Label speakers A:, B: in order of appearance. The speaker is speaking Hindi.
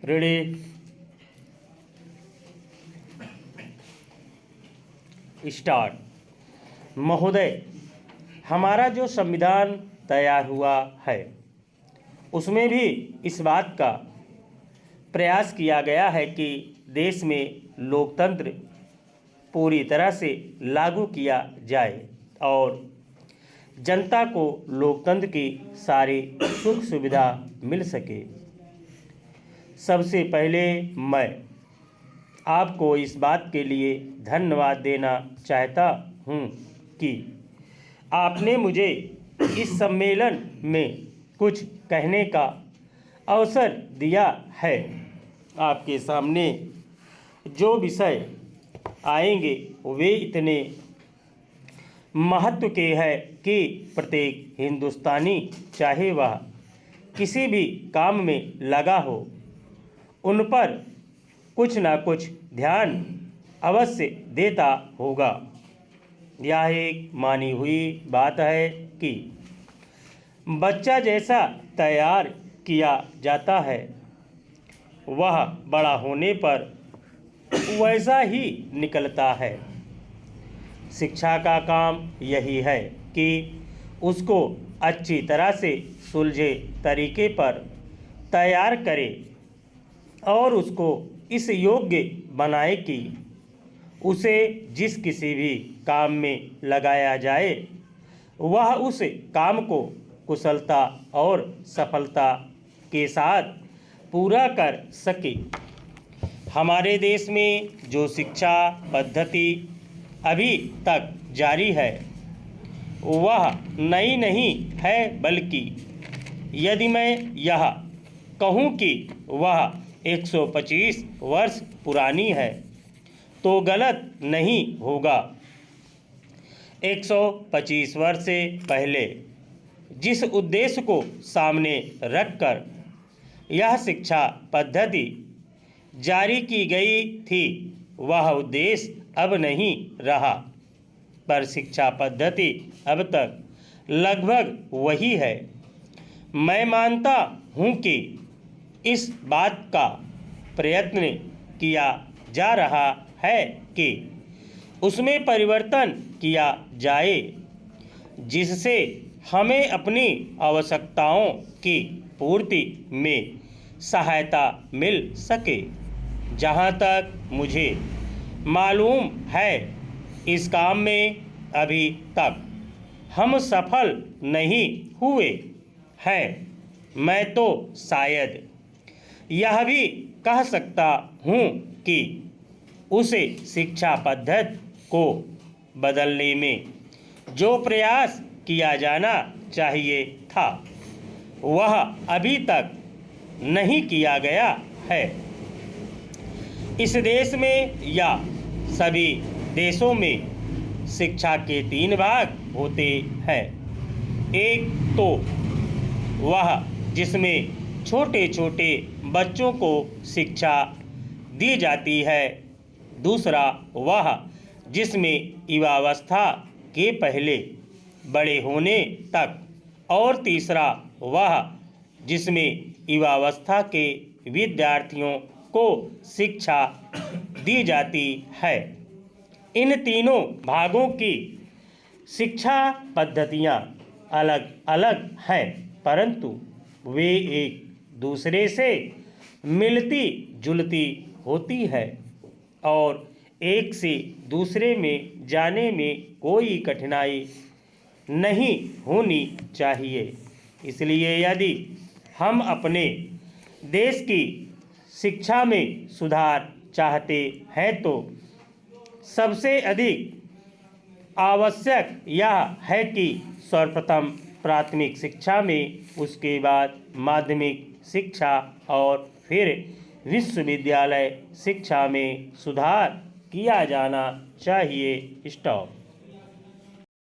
A: Ready start. महोदय, हमारा जो संविधान तैयार हुआ है उसमें भी इस बात का प्रयास किया गया है कि देश में लोकतंत्र पूरी तरह से लागू किया जाए और जनता को लोकतंत्र की सारी सुख सुविधा मिल सके। सबसे पहले मैं आपको इस बात के लिए धन्यवाद देना चाहता हूँ कि आपने मुझे इस सम्मेलन में कुछ कहने का अवसर दिया है। आपके सामने जो विषय आएंगे वे इतने महत्व के हैं कि प्रत्येक हिंदुस्तानी, चाहे वह किसी भी काम में लगा हो, उन पर कुछ ना कुछ ध्यान अवश्य देता होगा। यह एक मानी हुई बात है कि बच्चा जैसा तैयार किया जाता है वह बड़ा होने पर वैसा ही निकलता है। शिक्षा का काम यही है कि उसको अच्छी तरह से सुलझे तरीके पर तैयार करे और उसको इस योग्य बनाए कि उसे जिस किसी भी काम में लगाया जाए वह उस काम को कुशलता और सफलता के साथ पूरा कर सके। हमारे देश में जो शिक्षा पद्धति अभी तक जारी है वह नई नहीं है, बल्कि यदि मैं यह कहूँ कि वह 125 वर्ष पुरानी है तो गलत नहीं होगा। 125 वर्ष से पहले जिस उद्देश्य को सामने रखकर यह शिक्षा पद्धति जारी की गई थी वह उद्देश्य अब नहीं रहा, पर शिक्षा पद्धति अब तक लगभग वही है। मैं मानता हूँ कि इस बात का प्रयत्न किया जा रहा है कि उसमें परिवर्तन किया जाए जिससे हमें अपनी आवश्यकताओं की पूर्ति में सहायता मिल सके। जहाँ तक मुझे मालूम है इस काम में अभी तक हम सफल नहीं हुए हैं। मैं तो शायद यह भी कह सकता हूँ कि उसे शिक्षा पद्धति को बदलने में जो प्रयास किया जाना चाहिए था वह अभी तक नहीं किया गया है। इस देश में या सभी देशों में शिक्षा के 3 भाग होते हैं। एक तो वह जिसमें छोटे छोटे बच्चों को शिक्षा दी जाती है, दूसरा वह जिसमें युवावस्था के पहले बड़े होने तक, और तीसरा वह जिसमें युवावस्था के विद्यार्थियों को शिक्षा दी जाती है। इन तीनों भागों की शिक्षा पद्धतियाँ अलग अलग हैं, परंतु वे एक दूसरे से मिलती जुलती होती है और एक से दूसरे में जाने में कोई कठिनाई नहीं होनी चाहिए। इसलिए यदि हम अपने देश की शिक्षा में सुधार चाहते हैं तो सबसे अधिक आवश्यक यह है कि सर्वप्रथम प्राथमिक शिक्षा में, उसके बाद माध्यमिक शिक्षा और फिर विश्वविद्यालय शिक्षा में सुधार किया जाना चाहिए। स्टॉप।